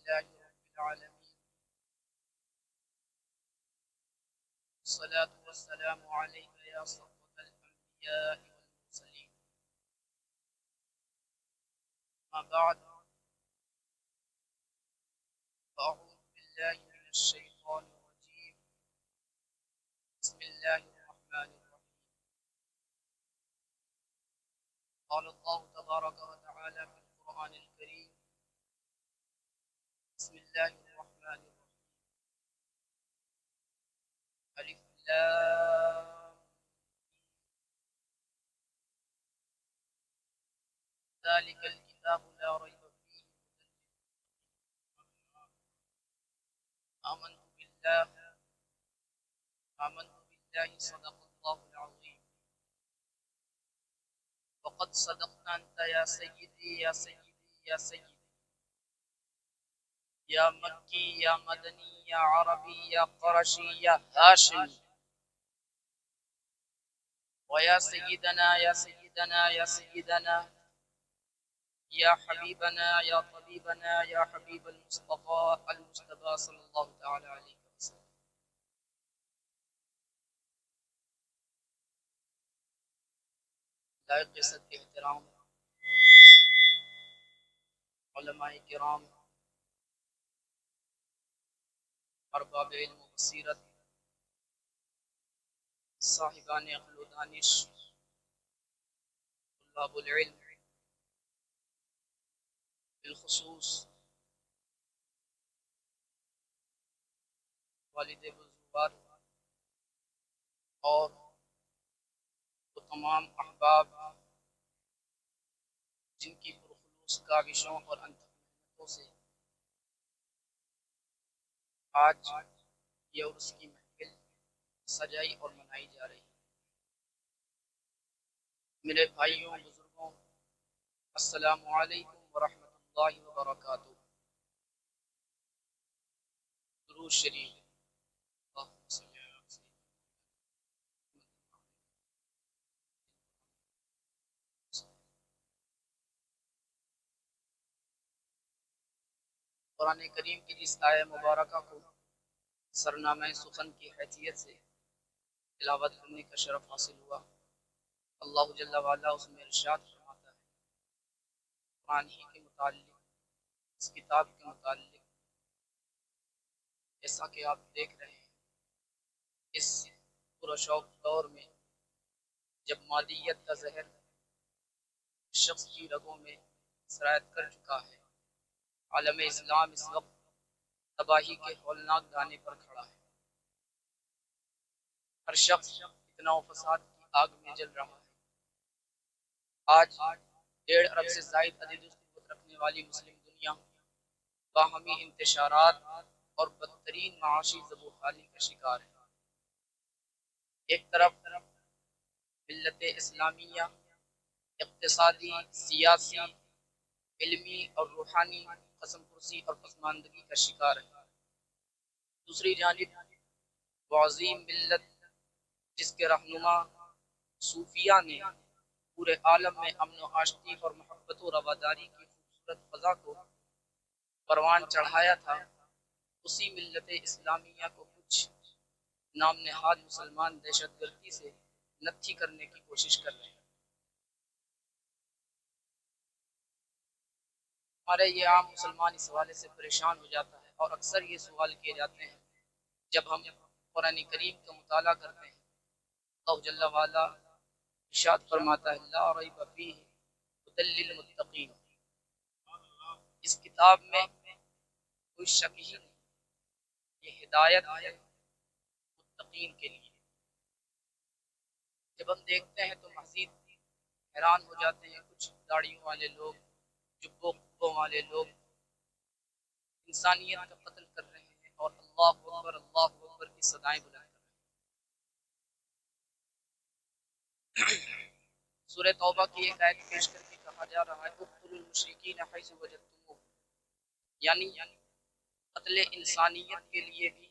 لله رب العالمين، الصلاة والسلام عليك يا صفوة الأنبياء والمرسلين. ما بعد، فأعوذ بالله من الشيطان الرجيم. بسم الله الرحمن الرحيم. قال الله تبارك وتعالى في القرآن الكريم: بسم الله الرحمن الرحيم. ألف لام ذلك الكتاب لا ريب فيه. آمنت بالله آمنت بالله صدق الله العظيم. وقد صدقت أنت يا سيدي يا سيدي يا سيدي، يا مكي يا مدني يا عربي يا قرشي يا هاشمي، ويا سيدنا يا سيدنا يا سيدنا، يا حبيبنا يا طبيبنا يا حبيب المصطفى صلى الله تعالى عليه وسلم. لائق صد احترام علماء کرام، ارباب علم و بصیرت، صاحبان عقل و دانش، طلاب العلم، بالخصوص والد بزرگوار اور وہ تمام احباب جن کی پرخلوص کاوشوں اور انتھک محنتوں سے آج یہ عرس کی محفل سجائی اور منائی جا رہی ہے۔ میرے بھائیوں بزرگوں، السلام علیکم ورحمۃ اللہ وبرکاتہ۔ درود شریف۔ قرآن کریم کی جس آیہ مبارکہ کو سرنامہ سخن کی حیثیت سے تلاوت کرنے کا شرف حاصل ہوا، اللہ جل وعلا اس میں ارشاد فرماتا ہے قرآن ہی کے متعلق، اس کتاب کے متعلق، جیسا کہ آپ دیکھ رہے ہیں اس پرشوق دور میں جب مادیت کا زہر شخص کی رگوں میں سرایت کر چکا ہے، عالم اسلام اس وقت تباہی کے ہولناک دانے پر کھڑا ہے۔ ہر شخص فتنہ و فساد کی آگ میں جل رہا ہے۔ آج 1.5 ارب سے زائد عدد قوت رکھنے والی مسلم دنیا باہمی انتشارات اور بدترین معاشی زبوخالی کا شکار ہے۔ ایک طرف ملت اسلامیہ اقتصادی، سیاسی، علمی اور روحانی قسم پرسی اور پسماندگی کا شکار ہے، دوسری جانب وہ عظیم ملت جس کے رہنما صوفیہ نے پورے عالم میں امن و آشتی اور محبت و رواداری کی خوبصورت فضا کو پروان چڑھایا تھا، اسی ملت اسلامیہ کو کچھ نام نہاد مسلمان دہشت گردی سے نتھی کرنے کی کوشش کر رہے ہیں۔ ہمارے یہ عام مسلمان اس حوالے سے پریشان ہو جاتا ہے اور اکثر یہ سوال کیے جاتے ہیں جب ہم قرآن کریم کا مطالعہ کرتے ہیں، اللہ جل وعلا ارشاد فرماتا ہے لا ریب فیہ ھدی للمتقین، اس کتاب میں کوئی شک ہی نہیں، یہ ہدایت ہے متقین کے لیے۔ جب ہم دیکھتے ہیں تو مزید حیران ہو جاتے ہیں، کچھ داڑھیوں والے لوگ، جبوں قبوں والے لوگ انسانیت کا قتل کر رہے ہیں اور اللہ اکبر کی صدائیں بلند کر رہے ہیں۔ سورہ توبہ کی ایک آیت پیش کر کے کہا جا رہا ہے اقتلوا المشرکین حیث وجدتموہم، یعنی قتل انسانیت کے لیے بھی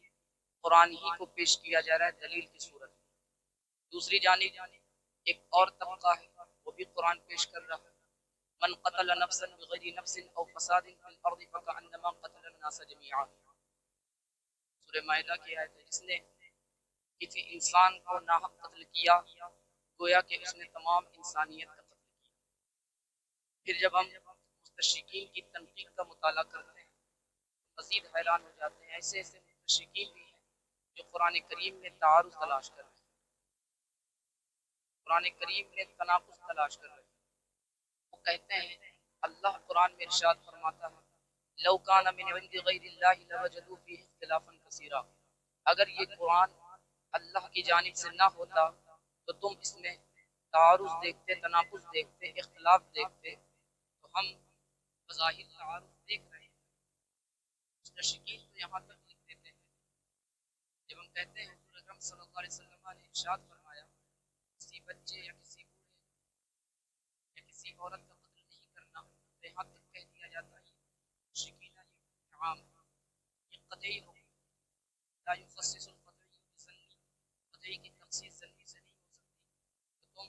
قرآن ہی کو پیش کیا جا رہا ہے دلیل کی صورت میں۔ دوسری جانب ایک اور طبقہ ہے، وہ بھی قرآن پیش کر رہا ہے، من قتل نفسا بغیر نفس او فساد فی الارض فکأنما قتل الناس جميعا. سورہ مائدہ کی آیت ہے. جس نے کسی انسان کو ناحق قتل کیا گویا کہ اس نے تمام انسانیت کا قتل کیا. پھر جب ہم مستشرقین کی تنقید کا مطالعہ کرتے ہیں مزید حیران ہو جاتے ہیں. ایسے ایسے مستشرقین بھی ہیں جو قرآن کریم میں تعارض تلاش کر رہے ہیں, قرآن کریم میں تناقض تلاش کر رہے ہیں. وہ کہتے ہیں اللہ قرآن میں ارشاد فرماتا ہے لو کان من عند غیر اللہ لوجدوا فیہ اختلافا کثیرا. اگر یہ قرآن اللہ کی جانب سے نہ ہوتا تو تم اس میں تعارض دیکھتے, تناقض دیکھتے, اختلاف دیکھتے. تو ہم بظاہر تعارض دیکھ رہے ہیں. مستشرقین تو یہاں تک لکھ دیتے ہیں جب ہم کہتے ہیں حضور اکرم صلی اللہ علیہ وسلم نے ارشاد فرمایا کسی بچے یا کسی بوڑھے یا کسی عورت کا قتل نہیں کرنا, تو یہاں تک کہہ دیا جاتا ہے مشرکین یہ عام یہ قطعی حکم لا یخصص القطعی بسنی, قطعی کی تخصیص سنی سے نہیں ہو سکتی. تو تم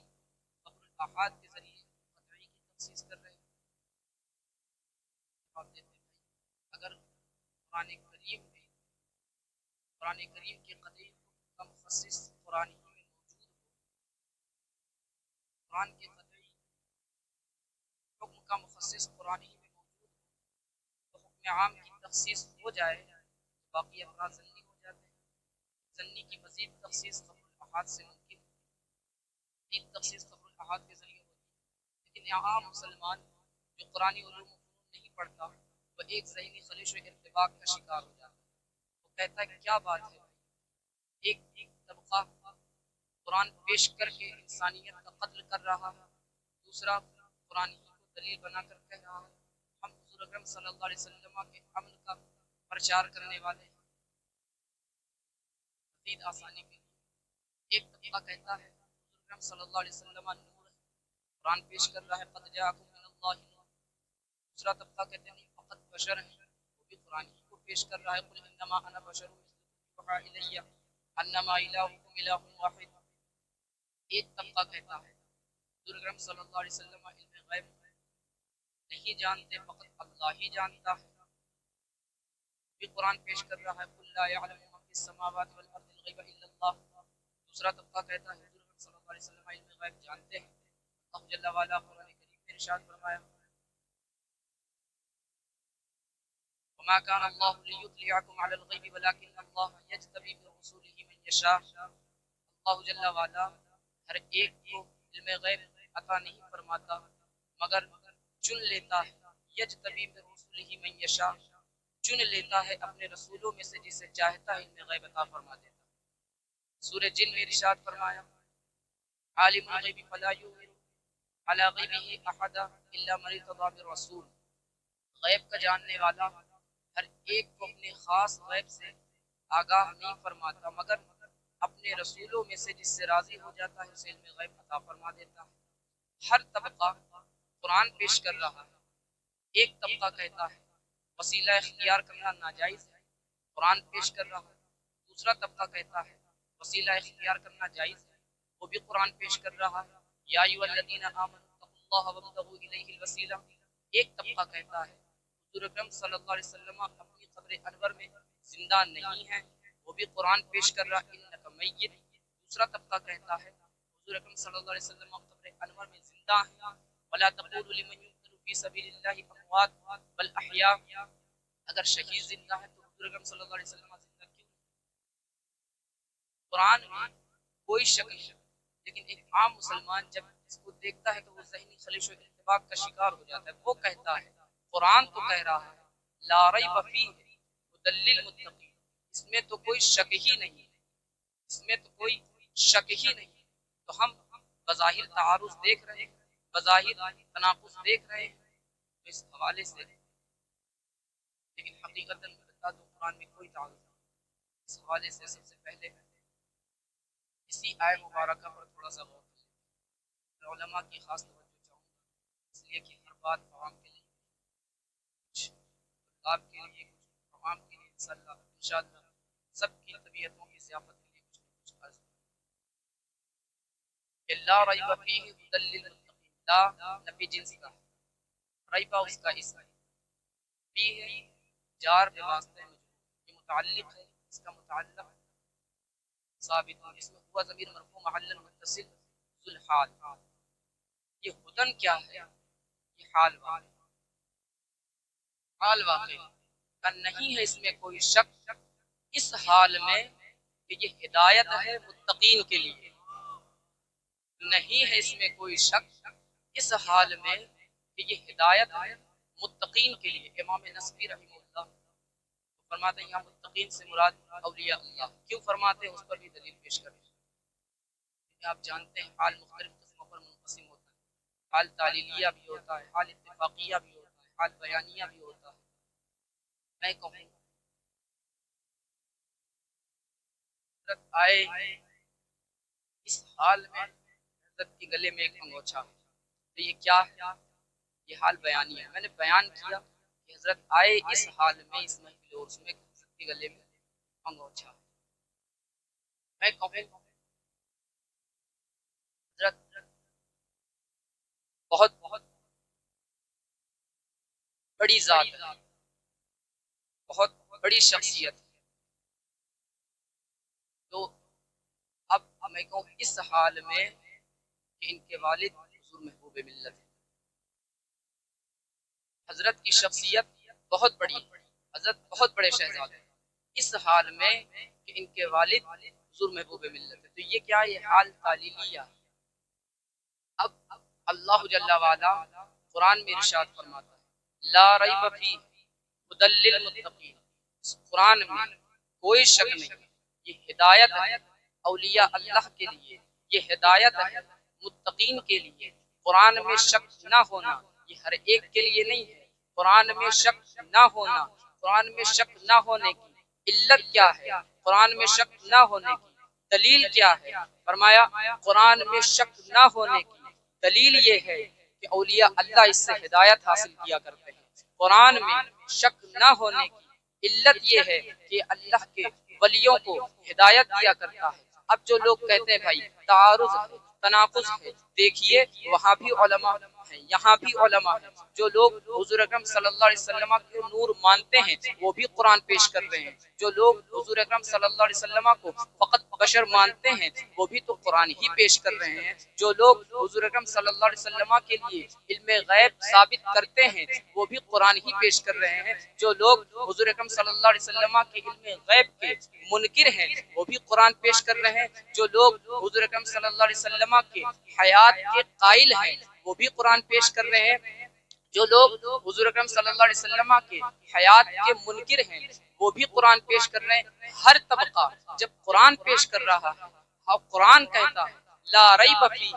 قبر الاحاد کے ذریعے قطعی کی تخصیص کر رہے ہو. آپ دیتے ہیں اگر قرآن کریم کے قطعی حکم کا مخصص قرآن ہی میں موجود ہو, قرآن کے قطعی حکم کا مخصص قرآن ہی میں موجود ہو, تو حکم عام کی تخصیص ہو جائے تو باقی افراد ضمنی ہو جاتے ہیں. ضمنی کی مزید تخصیص قبر الاحاد سے ممکن ہے, مزید تخصیص قبر الاحاد کے ذریعے ہوتی ہے. لیکن عام مسلمان جو قرآنی علوم و فنون نہیں پڑھتا وہ ایک ذہنی خلش و ارتباک کا شکار ہو جاتا ہے. وہ کہتا ہے کیا بات ہے, ایک طبقہ قرآن پیش کر کے انسانیت کا قتل کر رہا ہے, دوسرا قرآن کو دلیل بنا کر کہہ رہا ہے ہم حضور اکرم صلی اللہ علیہ وسلم کے عمل کا پرچار کرنے والے ہیں. مزید آسانی کے لیے ایک طبقہ کہتا ہے حضور اکرم صلی اللہ علیہ وسلم نور ہے, قرآن پیش کر رہا ہے قد جاءکم من اللہ نور. دوسرا طبقہ کہتے ہیں فقط بشر ہے, وہ بھی قرآن ہی کو پیش کر رہا ہے قل انما انا بشر مثلکم یوحی الی انما الہکم الہ واحد. ایک طبقہ کہتا ہے حضور اکرم صلی اللہ علیہ وسلم علم غیب نہیں جانتے, فقط اللہ ہی جانتا ہے, بھی قرآن پیش کر رہا ہے قل لا یعلم من فی السماوات والارض الغیب الا اللہ. دوسرا طبقہ کہتا ہے حضور اکرم صلی اللہ علیہ وسلم علم غیب جانتے ہیں. اللہ جل وعلا قرآن کریم میں ارشاد فرمایا وما كان الله ليطلعكم على الغيب ولكن الله يجتبي من رسوله من يشاء. اللہ جل وعلا ہر ایک کو علم غیب عطا نہیں فرماتا مگر چن لیتا ہے. یجتبی من رسوله من یشاء, چن لیتا ہے اپنے رسولوں میں سے جسے چاہتا ہے علم غیب عطا فرما دیتا ہے. سورہ جن میں ارشاد فرمایا عالم الغیب فلا یظہر علی غیبہ احدا الا من ارتضی من رسول. غیب کا جاننے والا ہر ایک کو اپنے خاص غیب سے آگاہ نہیں فرماتا مگر اپنے رسولوں میں سے جس سے راضی ہو جاتا ہے اسے علم غیب عطا فرما دیتا ہے. ہر طبقہ قرآن پیش کر رہا ہے. ایک طبقہ کہتا ہے وسیلہ اختیار کرنا ناجائز ہے, قرآن پیش کر رہا ہے. دوسرا طبقہ کہتا ہے وسیلہ اختیار کرنا جائز ہے, وہ بھی قرآن پیش کر رہا ہے یا ایھا الذین آمنوا اتقوا اللہ وابتغوا الیہ الوسیلہ. ایک طبقہ کہتا ہے حضور اکرم صلی اللہ علیہ وسلم اپنی قبر انور میں زندہ نہیں ہیں, وہ بھی قرآن پیش کر رہا انک میت. دوسرا طبقہ کہتا ہے حضور اکرم صلی اللہ علیہ وسلم قبر انور میں زندہ ہیں ولا تقولوا لمن يقتل في سبيل الله اموات بل احیاء. اگر شہید زندہ ہے تو حضور اکرم صلی اللہ علیہ وسلم زندہ کیوں؟ قرآن میں کوئی شک نہیں, لیکن ایک عام مسلمان جب اس کو دیکھتا ہے تو وہ ذہنی خلش و ارتباک کا شکار ہو جاتا ہے. وہ کہتا ہے قرآن تو کہہ رہا ہے لا ریب فیہ ھدی للمتقین, اس میں تو کوئی شک ہی نہیں, اس میں تو کوئی شک ہی نہیں. تو ہم بظاہر تعارض دیکھ رہے ہیں, بظاہر تناقض دیکھ رہے ہیں, تو اس حوالے سے لیکن حقیقت بتا دو قرآن میں کوئی تعارض نہیں. اس حوالے سے سب سے پہلے اسی آئے مبارکہ پر تھوڑا سا غور کریں. میں علماء کی خاص توجہ چاہوں گا, اس لیے کہ ہر بات عوام کے لیے کچھ طلاب کے لیے کچھ عوام کے لیے انشاءاللہ سب کی طبیعتوں کی ضیافت کے لیے کچھ نہ کچھ عرض کہ لا ریب فیہ ھدی للمتقین. لا نفی جنس کا, ریبہ اس کا اسم بھی ہے، جار بواسطہ یہ متعلق ہے، اس کا متعلق ثابت اس میں ہوا ضمیر مرفوع محل متصل ذو الحال. یہ ہدن کیا ہے؟ یہ حال واقع، حال واقع کا نہیں ہے اس میں کوئی شک اس حال میں کہ یہ ہدایت ہے متقین کے لیے. نہیں ہے اس میں کوئی شک اس حال میں کہ یہ ہدایت ہے متقین کے لیے. امام نصفی رحمہ اللہ فرماتے ہیں یہاں متقین سے مراد اولیاء اللہ. کیوں فرماتے ہیں اس پر بھی دلیل پیش کریں. آپ جانتے ہیں حال مختلف قسموں پر منقسم ہوتا ہے. حال تعلیلیہ بھی ہوتا ہے، حال اتفاقیہ بھی ہوتا ہے، حال بیانیہ بھی ہوتا ہے. میں کہوں حضرت آئے اس حال میں حضرت کے گلے میں ایک انگوچھا، تو یہ کیا ہے؟ یہ حال بیانیہ ہے. میں نے بیان کیا کہ حضرت آئے اس حال میں اس محفل عرس میں حضرت کے گلے میں انگوچھا. میں کہوں حضرت بہت بہت بڑی ذات ہے، بہت بڑی شخصیت ہے. تو اب میں کہوں اس حال میں کہ ان کے والد حضور محبوب ملت ہیں، حضرت کی شخصیت بہت بڑی، حضرت بہت بڑے شہزادے ہیں. اس حال میں کہ ان کے والد حضور محبوب ملت ہیں، تو یہ کیا یہ حال تعلیلیہ. اب اللہ جل وعلا قرآن میں ارشاد فرماتا ہے لا ریب فیہ ھدی للمتقین. قرآن میں کوئی شک نہیں، یہ ہدایت ہے اولیاء اللہ کے لیے، یہ ہدایت ہے متقین کے لیے. قرآن میں شک نہ ہونا یہ ہر ایک کے لیے نہیں ہے. قرآن میں شک نہ ہونا، قرآن میں شک نہ ہونے کی علت کیا ہے؟ قرآن میں شک نہ ہونے کی دلیل کیا ہے؟ فرمایا قرآن میں شک نہ ہونے کی دلیل یہ ہے کہ اولیاء اللہ اس سے ہدایت حاصل کیا کرتے ہیں. قرآن میں شک نہ ہونے کی علت یہ ہے کہ اللہ کے ولیوں کو ہدایت دیا کرتا ہے. اب جو لوگ کہتے ہیں بھائی تعارض ہے، تناقض ہے، دیکھیے وہاں بھی علماء ہیں یہاں بھی علماء ہیں. جو لوگ حضور اکرم صلی اللہ علیہ وسلم کے نور مانتے ہیں وہ بھی قرآن پیش کر رہے ہیں. جو لوگ حضور اکرم صلی اللہ علیہ وسلم کو فقط بشر مانتے ہیں وہ بھی تو قرآن ہی پیش کر رہے ہیں. جو لوگ حضور اکرم صلی اللہ علیہ وسلم کے لیے علم غیب ثابت کرتے ہیں وہ بھی قرآن ہی پیش کر رہے ہیں. جو لوگ حضور اکرم صلی اللہ علیہ وسلم کے علم غیب کے منکر ہیں وہ بھی قرآن پیش کر رہے ہیں. جو لوگ حضور اکرم صلی اللہ علیہ وسلم کے حیات کے قائل ہیں وہ بھی قرآن پیش کر رہے ہیں. جو لوگ حضور اکرم صلی اللہ علیہ وسلم کے حیات کے منکر ہیں وہ بھی قرآن پیش کر رہے ہیں. ہر طبقہ جب قرآن پیش کر رہا ہے اور قرآن کہتا ہے لا ریب فیہ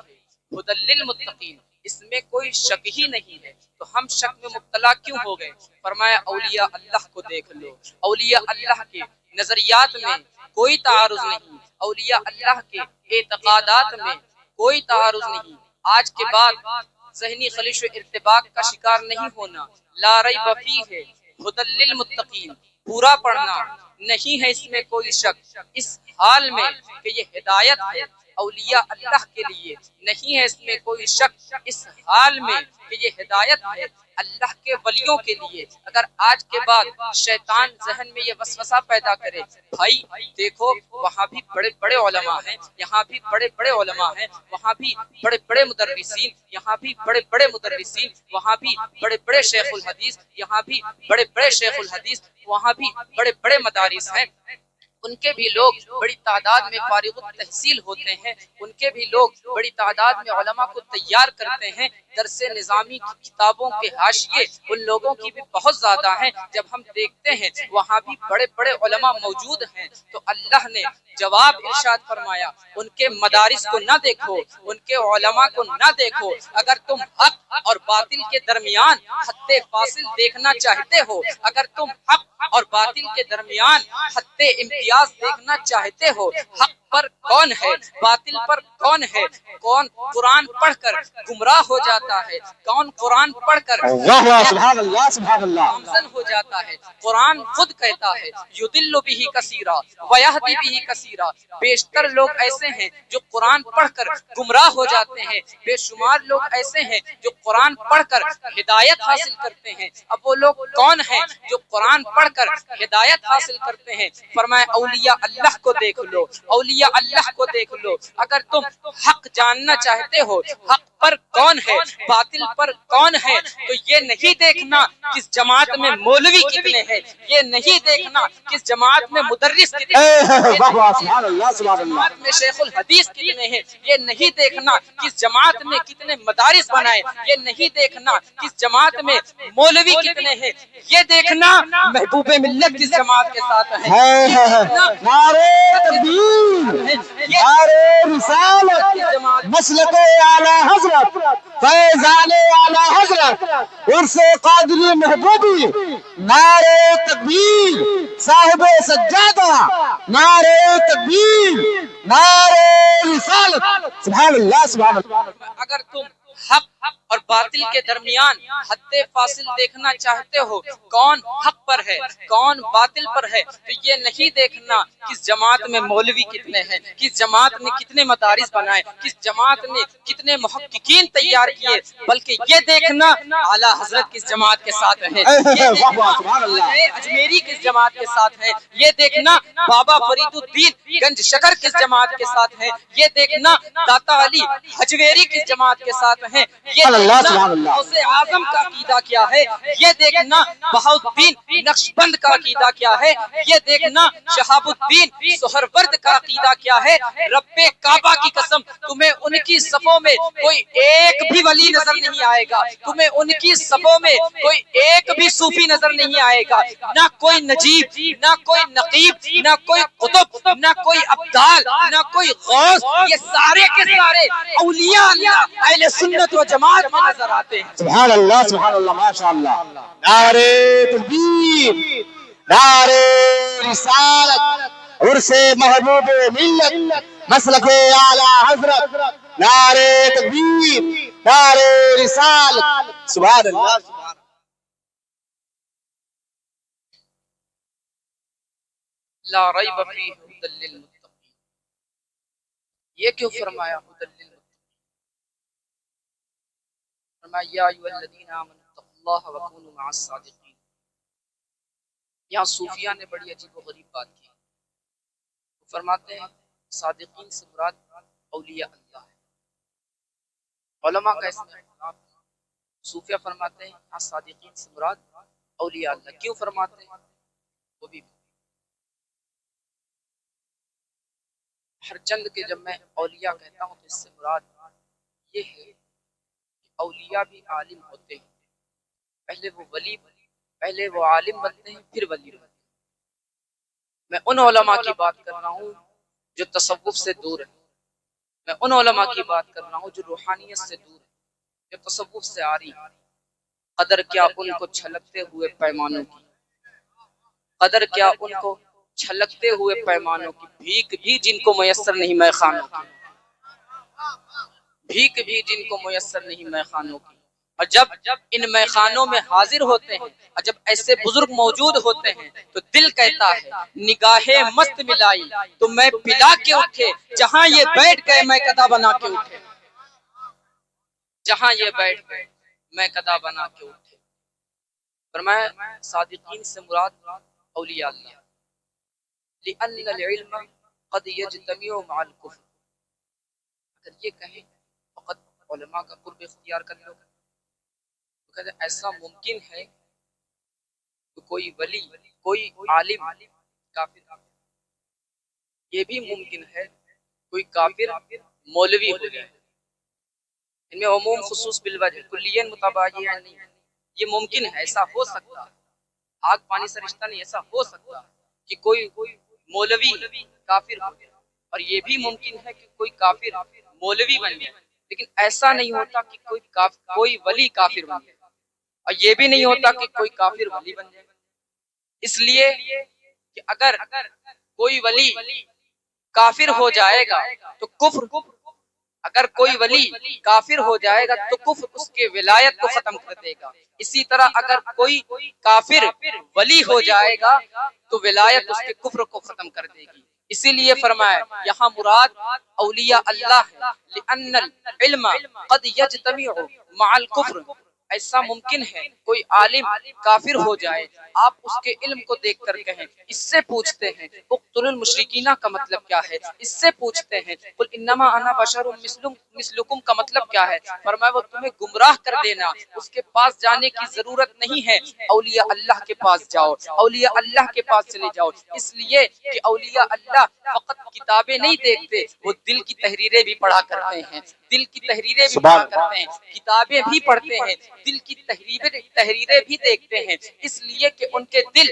ھدی للمتقین، اس میں کوئی شک ہی نہیں ہے، تو ہم شک میں مبتلا کیوں ہو گئے؟ فرمایا اولیاء اللہ کو دیکھ لو، اولیاء اللہ کے نظریات میں کوئی تعارض نہیں، اولیاء اللہ کے اعتقادات میں کوئی تعارض نہیں. آج کے بعد ذہنی خلش و ارتباک کا شکار نہیں ہونا. لا ریب فیہ ھدی للمتقین پورا پڑھنا، نہیں ہے اس میں کوئی شک اس حال میں کہ یہ ہدایت ہے اولیاء اللہ کے لیے. نہیں ہے اس میں کوئی شک اس حال میں کہ یہ ہدایت ہے اللہ کے ولیوں کے لیے. اگر آج کے بعد شیطان ذہن میں یہ وسوسہ پیدا کرے بھائی دیکھو وہاں بھی بڑے بڑے علماء ہیں، یہاں بھی بڑے بڑے علماء ہیں، وہاں بھی بڑے بڑے مدرسین، یہاں بھی بڑے بڑے مدرسین، وہاں بھی بڑے بڑے شیخ الحدیث، یہاں بھی بڑے بڑے شیخ الحدیث، وہاں بھی بڑے بڑے مدارس ہیں، ان کے بھی لوگ بڑی تعداد میں فارغ التحصیل ہوتے ہیں، ان کے بھی لوگ بڑی تعداد میں علماء کو تیار کرتے ہیں. درس نظامی کی کتابوں کے حاشیے ان لوگوں کی بھی بہت زیادہ ہیں. جب ہم دیکھتے ہیں وہاں بھی بڑے بڑے علماء موجود ہیں تو اللہ نے جواب ارشاد فرمایا ان کے مدارس کو نہ دیکھو، ان کے علماء کو نہ دیکھو. اگر تم حق اور باطل کے درمیان حد فاصل دیکھنا چاہتے ہو، اگر تم حق اور باطل کے درمیان حد امتیاز دیکھنا چاہتے ہو، حق پر کون ہے، باطل پر کون ہے، کون قرآن پڑھ کر گمراہ ہو جاتا ہے، کون قرآن پڑھ کر سبحان اللہ سبحان اللہ. گامزن ہو جاتا ہے۔ قرآن خود کہتا ہے یضل بہ کثیرا ویہدی بہ کثیرا، بیشتر لوگ ایسے ہیں جو قرآن پڑھ کر گمراہ ہو جاتے ہیں، بے شمار لوگ ایسے ہیں جو قرآن پڑھ کر ہدایت حاصل کرتے ہیں۔ اب وہ لوگ کون ہیں جو قرآن پڑھ کر ہدایت حاصل کرتے ہیں؟ فرمایا اولیاء اللہ کو دیکھ لو، اولیاء اللہ کو دیکھ لو۔ اگر تم حق جاننا چاہتے ہو حق پر کون ہے، باطل پر کون ہے، تو یہ نہیں دیکھنا کس جماعت میں مولوی کتنے ہیں، یہ نہیں دیکھنا کس جماعت میں مدرس کتنے ہیں، سبحان اللہ سبحان اللہ. جماعت میں شیخ الحدیث کتنے ہیں، یہ نہیں دیکھنا کس جماعت میں کتنے مدارس بنائے، یہ نہیں دیکھنا کس جماعت میں مولوی کتنے ہیں، یہ دیکھنا محبوب ملت کس جماعت کے ساتھ ہے۔ نعرے تکبیر، نعرے رسالت، مسلک اعلی حضرت، فیضان اعلی حضرت، عرس قادری محبوبی، نعرے تکبیر، صاحب سجادہ، نعرے تکبیر، نعرے رسالت. سبحان اللہ سبحان اللہ. اگر تم حق اور باطل کے درمیان حد فاصل دیکھنا چاہتے ہو، کون حق پر ہے کون باطل پر ہے، تو یہ نہیں دیکھنا کس جماعت میں مولوی کتنے ہیں، کس جماعت نے کتنے مدارس بنائے، کس جماعت نے کتنے محققین تیار کیے، بلکہ یہ دیکھنا اعلی حضرت کس جماعت کے ساتھ ہے، اجمیری کس جماعت کے ساتھ ہے، یہ دیکھنا بابا فرید الدین گنج شکر کس جماعت کے ساتھ ہے، یہ دیکھنا داتا علی حجویری کس جماعت کے ساتھ ہیں، یہ دیکھنا غوث اعظم کا عقیدہ کیا ہے، یہ دیکھنا بہاؤالدین نقشبند کا عقیدہ کیا ہے، یہ دیکھنا شہاب الدین سہرورد کا عقیدہ کیا ہے۔ رب کعبہ کی قسم تمہیں ان کی صفوں میں کوئی ایک بھی ولی نظر نہیں آئے گا، تمہیں ان کی صفوں میں کوئی ایک بھی صوفی نظر نہیں آئے گا، نہ کوئی نجیب، نہ کوئی نقیب، نہ کوئی قطب، نہ کوئی ابدال، نہ کوئی غوث، یہ سارے کے سارے اولیاء اللہ اہل سنت و جماعت میں نظر آتے ہیں۔ سبحان اللہ سبحان اللہ ماشاء اللہ. نعرے تکبیر، نعرے رسالت، عرس محبوب ملت، مسلک اعلی حضرت، نعرے تکبیر، نعرے رسالت. سبحان اللہ. لا ریب فیہ ھدی للمتقین، یہ کیوں فرمایا ھدی للمتقین؟ فرمایا یا ایھا الذین آمنوا اتقوا اللہ وکونوا مع الصادقین۔ یہاں صوفیہ نے بڑی عجیب و غریب بات کی، وہ فرماتے ہیں صادقین سے مراد اولیاء اللہ ہے۔ علماء کا اس میں اختلاف ہے، صوفیہ فرماتے ہیں یہاں صادقین سے مراد اولیاء اللہ، کیوں فرماتے ہیں وہ بھی ہر چند کے جب میں اولیاء کہتا ہوں تو اس سے مراد یہ ہے کہ اولیاء بھی عالم ہوتے ہیں، پہلے وہ عالم بنتے ہیں پھر ولی بنتے ہیں۔ میں ان علماء کی بات کر رہا ہوں جو تصوف سے دور ہیں، میں ان علماء کی بات کر رہا ہوں جو روحانیت سے دور ہیں، جو تصوف سے آ رہی ہیں۔ قدر کیا ان کو چھلکتے ہوئے پیمانوں کی، قدر کیا ان کو چھلکتے ہوئے پیمانوں کی، بھیک بھی جن کو میسر نہیں میخانوں کی، بھیک بھی جن کو میسر نہیں میخانوں کی۔ اور جب ان میخانوں میں حاضر ہوتے ہیں اور جب ایسے بزرگ موجود ہوتے ہیں تو دل کہتا ہے نگاہ مست ملائی تو میں پلا کے اٹھے، جہاں یہ بیٹھ گئے میں قدا بنا کے اٹھے، جہاں یہ بیٹھ گئے میں قدا بنا کے اٹھے۔ فرمایا صادقین سے مراد اولیاء اللہ، لأن العلم قد یجتمع مع الکفر، اگر یہ کہیں فقط علماء کا قرب اختیار کر لو تو کہتے ہیں ایسا ممکن ہے کہ کوئی ولی، کوئی عالم کافر، یہ بھی ممکن ہے کوئی کافر مولوی ہو جائے، ان میں عموم خصوص بالوجہ کلیاً متباین نہیں، یہ ممکن ہے، ایسا ہو سکتا، آگ پانی سے رشتہ نہیں، ایسا ہو سکتا کہ کوئی مولوی کافر ہو جائے، اور یہ بھی ممکن ہے کہ کوئی کافر مولوی بن جائے، لیکن ایسا نہیں ہوتا کہ کوئی ولی کافر بن جائے، اور یہ بھی نہیں ہوتا کہ کوئی کافر ولی بن جائے۔ اس لیے کہ اگر کوئی ولی کافر ہو جائے گا تو کفر، اگر کوئی ولی کافر ہو جائے گا تو کفر اس کے ولایت کو ختم کر دے گا. اسی طرح اگر کوئی کافر ولی ہو جائے گا تو ولایت اس کے کفر کو ختم کر دے گی. اسی لیے فرمایا یہاں مراد اولیاء اللہ ہے. لأن العلم قد یجتمع مع الکفر، ایسا ممکن ہے کوئی عالم کافر ہو جائے، آپ اس کے علم کو دیکھ کر کہیں. اس سے پوچھتے ہیں اقتلوا المشرکین کا مطلب کیا ہے، اس سے پوچھتے ہیں قل انما انا بشر مثلکم کا مطلب کیا ہے، فرمایا وہ تمہیں گمراہ کر دینا. اس کے پاس جانے کی ضرورت نہیں ہے، اولیاء اللہ کے پاس جاؤ، اولیاء اللہ کے پاس چلے جاؤ. اس لیے کہ اولیاء اللہ فقط کتابیں نہیں دیکھتے، وہ دل کی تحریریں بھی پڑھا کرتے ہیں، دل کی تحریریں بھی پڑھا کرتے ہیں، کتابیں بھی پڑھتے ہیں، دل کی تحریریں بھی دیکھتے ہیں. اس لیے کہ ان کے دل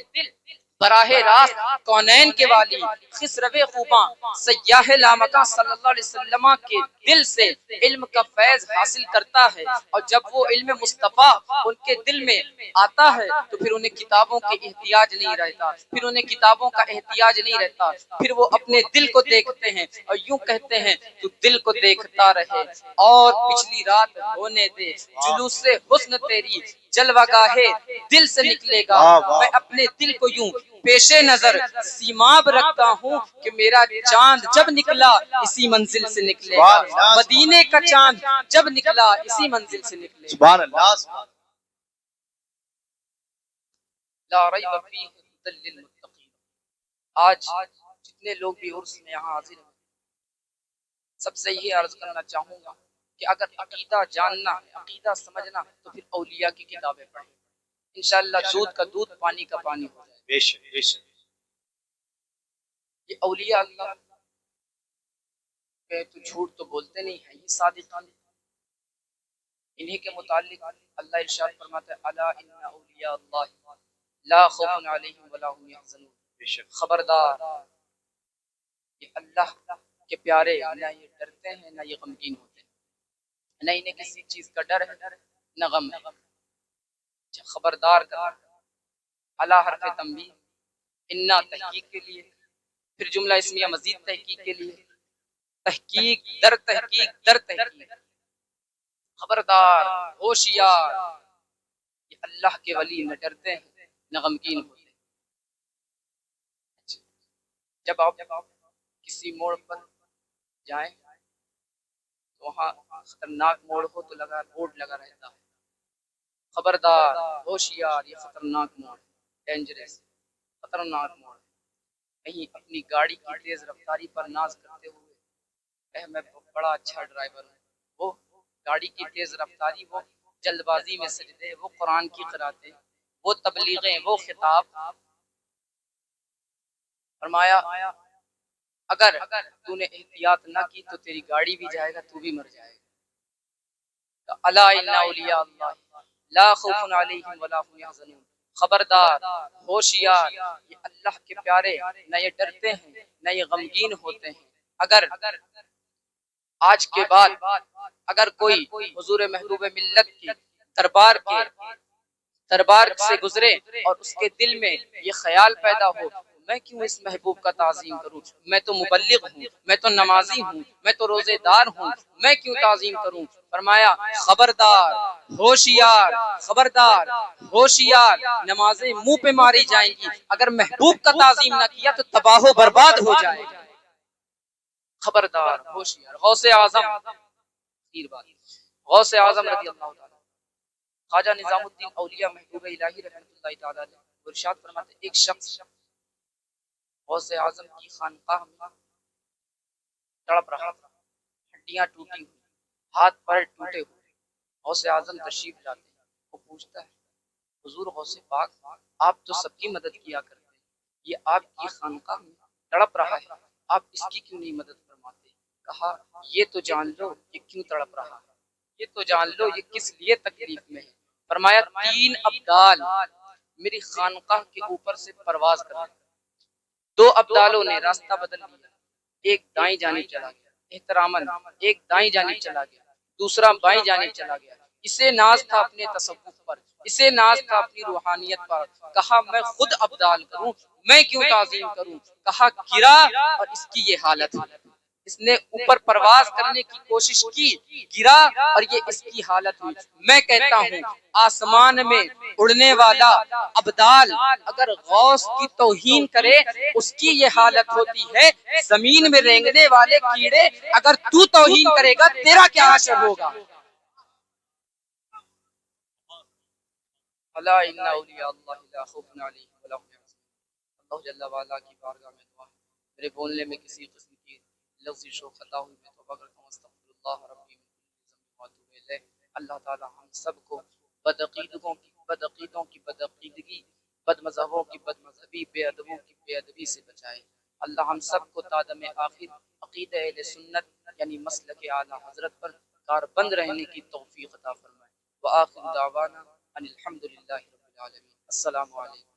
براہ راست کونین کے والی خسرو خوباں سیاح لامکاں صلی اللہ علیہ وسلم کے دل سے علم کا فیض حاصل کرتا ہے. اور جب وہ علم مصطفیٰ ان کے دل میں آتا ہے تو پھر انہیں کتابوں کے احتیاج نہیں رہتا، پھر انہیں کتابوں کا احتیاج نہیں رہتا، پھر وہ اپنے دل کو دیکھتے ہیں اور یوں کہتے ہیں تو دل کو دیکھتا رہے اور پچھلی رات ہونے دے، جلوس سے حسن تیری جلوہ گاہے دل سے نکلے گا. میں اپنے دل کو یوں پیش نظر سیماب رکھتا ہوں کہ میرا چاند جب نکلا اسی منزل سے نکلے گا، مدینے کا چاند جب نکلا اسی منزل سے نکلے گا. سبحان اللہ. لا ریب فیہ ھدی للمتقین. آج جتنے لوگ بھی عرس میں یہاں حاضر ہیں، سب سے یہ عرض کرنا چاہوں گا کہ اگر عقیدہ جاننا ہے، عقیدہ سمجھنا ہے تو پھر اولیاء کی کتابیں پڑھیں. انشاءاللہ دودھ کا دودھ پانی کا پانی ہو جائے. بے شک بے شک. یہ اولیاء اللہ کہ تو جھوٹ تو بولتے نہیں ہیں، یہ صادقان ہیں. انہی کے متعلق اللہ ارشاد فرماتا ہے الا ان اولیاء اللہ لا خوف علیہم ولا هم يحزنون. خبردار، یہ اللہ کے پیارے نہ یہ ڈرتے ہیں نہ یہ غمگین ہوتے ہیں، نہ انہیں کسی چیز کا ڈر ہے نہ غم ہے. خبردار کرنا الا حرف تنبیہ، انا تحقیق کے لیے، پھر جملہ اسمیہ مزید تحقیق کے لیے، تحقیق در تحقیق در تحقیق. خبردار، ہوشیار، یہ اللہ کے ولی نہ ڈرتے ہیں نہ غمگین ہوتے ہیں. جب آپ کسی موڑ پر جائیں تو وہاں خطرناک موڑ ہو تو بورڈ لگا رہتا ہے خبردار، ہوشیار، یہ خطرناک موڑ ہے، ڈینجرس، خطرناک موڑ ہے. کہیں اپنی گاڑی کی تیز رفتاری پر ناز کرتے ہوئے میں بڑا اچھا ڈرائیور ہوں، وہ گاڑی کی تیز رفتاری، وہ جلد بازی میں سجدے، وہ قرآن کی قراتیں، وہ تبلیغیں، وہ خطاب. فرمایا اگر تو نے احتیاط نہ کی تو تیری گاڑی بھی جائے گا، تو بھی مر جائے گا. الا ان اولیاء اللہ لا خوف علیہم ولا هم يحزنون. خبردار، ہوشیار، یہ اللہ کے پیارے نہ یہ ڈرتے ہیں نہ یہ غمگین ہوتے ہیں. اگر آج کے بعد اگر کوئی حضور محبوب ملت کی دربار سے گزرے اور اس کے دل میں یہ خیال پیدا ہو میں کیوں اس محبوب کا تعظیم کروں، میں تو مبلغ ہوں، میں تو نمازی ہوں، میں تو روزے دار ہوں، میں کیوں تعظیم کروں. فرمایا خبردار، ہوشیار، خبردار، ہوشیار، نمازیں منہ پہ ماری جائیں گی، اگر محبوب کا تعظیم نہ کیا تو تباہ و برباد ہو جائے گا. خبردار، ہوشیار. غوث اعظم غوث اعظم رضی اللہ تعالی خواجہ نظام الدین اولیاء محبوب الہی رحمۃ اللہ تعالی علیہ ارشاد فرماتے ایک شخص غوث اعظم کی خانقاہ میں تڑپ رہا تھا، ہڈیاں ٹوٹی ہوئی، ہاتھ پیر ٹوٹے ہوئے. غوث اعظم تشریف لاتے ہیں، وہ پوچھتا ہے حضور غوث پاک آپ تو سب کی مدد کیا کرتے ہیں، یہ آپ کی خانقاہ میں تڑپ رہا ہے، آپ اس کی کیوں نہیں مدد فرماتے. کہا یہ تو جان لو یہ کیوں تڑپ رہا ہے، یہ تو جان لو یہ کس لیے تکلیف میں ہے. فرمایا 3 ابدال میری خانقاہ کے اوپر سے پرواز کر رہے، 2 ابدالوں نے راستہ بدل لیا، ایک دائیں جانب چلا گیا احتراماً، ایک دائیں جانب چلا گیا، دوسرا بائیں جانب چلا گیا. اسے ناز تھا اپنے تصوف پر، اسے ناز تھا اپنی روحانیت پر، کہا میں خود ابدال کروں، میں کیوں تعظیم کروں، کہا گرا اور اس کی یہ حالت ہے۔ اس نے اوپر پرواز کرنے کی کوشش کی، گرا اور یہ اس کی حالت ہوئی۔ میں کہتا ہوں آسمان میں اڑنے والا ابدال اگر غوث کی توہین کرے اس کی یہ حالت ہوتی ہے، زمین میں رینگنے والے کیڑے اگر تو توہین کرے گا تیرا کیا حشر ہوگا۔ الا ان اولیاء اللہ لا خوف علیہم ولا هم يحزنون۔ اللہ جل وعلا کی بارگاہ میں دعا ہے، میرے بولنے میں کسی قسم کی لفظی و خطا ہوئی میں توبہ کرتا ہوں، استغفر اللہ ربی من کل ذنب واتوب الیہ۔ اللہ تعالی ہم سب کو بدعقیدوں کی بدعقیدگی، بد مذہبوں کی بد مذہبی، بے ادبوں کی بے ادبی سے بچائے۔ اللہ ہم سب کو تا دم آخر عقیدہ اہل سنت یعنی مسلک اعلیٰ حضرت پر کاربند رہنے کی توفیق عطا فرمائے۔ وآخر دعوانا ان الحمد للہ رب العالمین۔ السلام علیکم۔